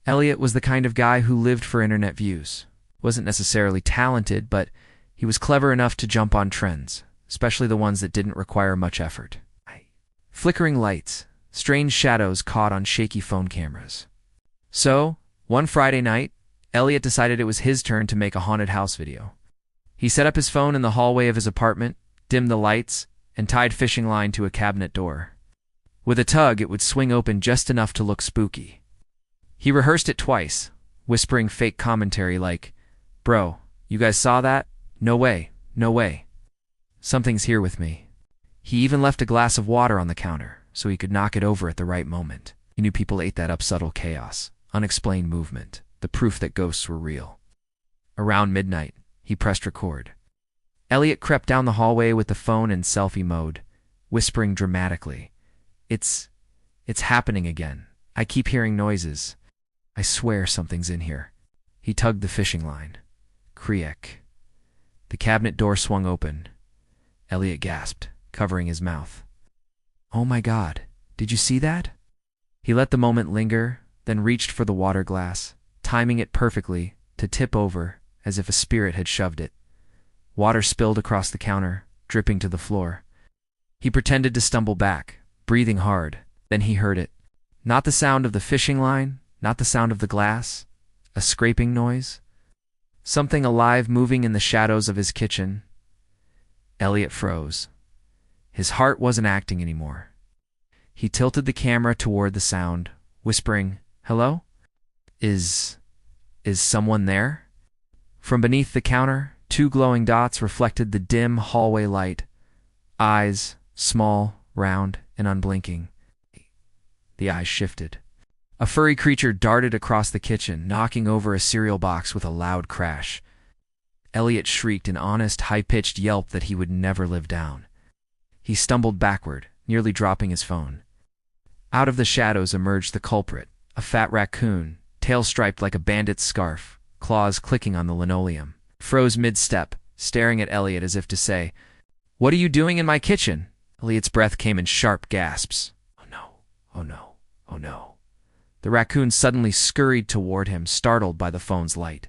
Elliot was the kind of guy who lived for internet views. Wasn't necessarily talented, but he was clever enough to jump on trends, especially the ones that didn't require much effort. Flickering lights, strange shadows caught on shaky phone cameras. So, one Friday night, Elliot decided it was his turn to make a haunted house video. He set up his phone in the hallway of his apartment, dimmed the lights, and tied fishing line to a cabinet door. With a tug, it would swing open just enough to look spooky. He rehearsed it twice, whispering fake commentary like, "Bro, you guys saw that? No way, no way. Something's here with me." He even left a glass of water on the counter, so he could knock it over at the right moment. He knew people ate that up. Subtle chaos, unexplained movement, the proof that ghosts were real. Around midnight, he pressed record. Elliot crept down the hallway with the phone in selfie mode, whispering dramatically, It's happening again. I keep hearing noises. I swear something's in here." He tugged the fishing line. Creak. The cabinet door swung open. Elliot gasped, covering his mouth. "Oh my God, did you see that?" He let the moment linger, then reached for the water glass, timing it perfectly to tip over as if a spirit had shoved it. Water spilled across the counter, dripping to the floor. He pretended to stumble back, breathing hard. Then he heard it. Not the sound of the fishing line, not the sound of the glass. A scraping noise. Something alive moving in the shadows of his kitchen. Elliot froze. His heart wasn't acting anymore. He tilted the camera toward the sound, whispering, "Hello? Is someone there?" From beneath the counter, two glowing dots reflected the dim hallway light. Eyes, small, round, and unblinking. The eyes shifted. A furry creature darted across the kitchen, knocking over a cereal box with a loud crash. Elliot shrieked an honest, high-pitched yelp that he would never live down. He stumbled backward, nearly dropping his phone. Out of the shadows emerged the culprit, a fat raccoon, tail striped like a bandit's scarf, claws clicking on the linoleum. Froze mid-step, staring at Elliot as if to say, "What are you doing in my kitchen?" Elliot's breath came in sharp gasps. Oh no, oh no, oh no. The raccoon suddenly scurried toward him, startled by the phone's light.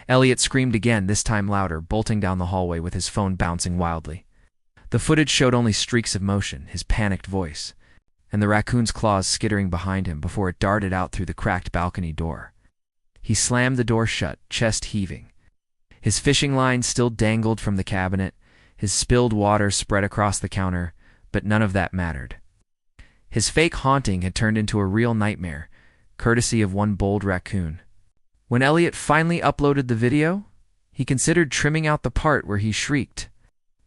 Elliot screamed again, this time louder, bolting down the hallway with his phone bouncing wildly. The footage showed only streaks of motion, his panicked voice, and the raccoon's claws skittering behind him before it darted out through the cracked balcony door. He slammed the door shut, chest heaving. His fishing line still dangled from the cabinet, his spilled water spread across the counter, but none of that mattered. His fake haunting had turned into a real nightmare, courtesy of one bold raccoon. When Elliot finally uploaded the video, he considered trimming out the part where he shrieked.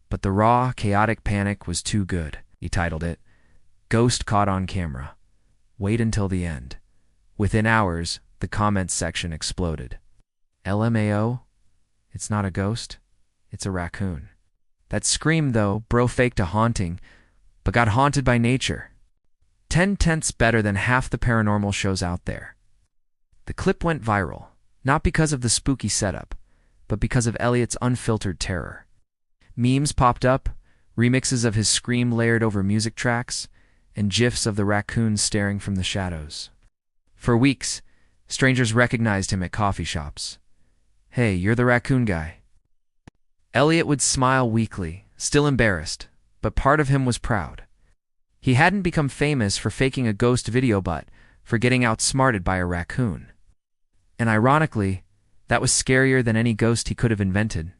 But the raw, chaotic panic was too good. He titled it, "Ghost Caught on Camera. Wait until the end." Within hours, the comments section exploded. LMAO? It's not a ghost, it's a raccoon. That scream, though, bro faked a haunting, but got haunted by nature. 10/10 better than half the paranormal shows out there. The clip went viral, not because of the spooky setup, but because of Elliot's unfiltered terror. Memes popped up, remixes of his scream layered over music tracks, and gifs of the raccoon staring from the shadows. For weeks, strangers recognized him at coffee shops. "Hey, you're the raccoon guy." Elliot would smile weakly, still embarrassed, but part of him was proud. He hadn't become famous for faking a ghost video but for getting outsmarted by a raccoon. And ironically, that was scarier than any ghost he could have invented.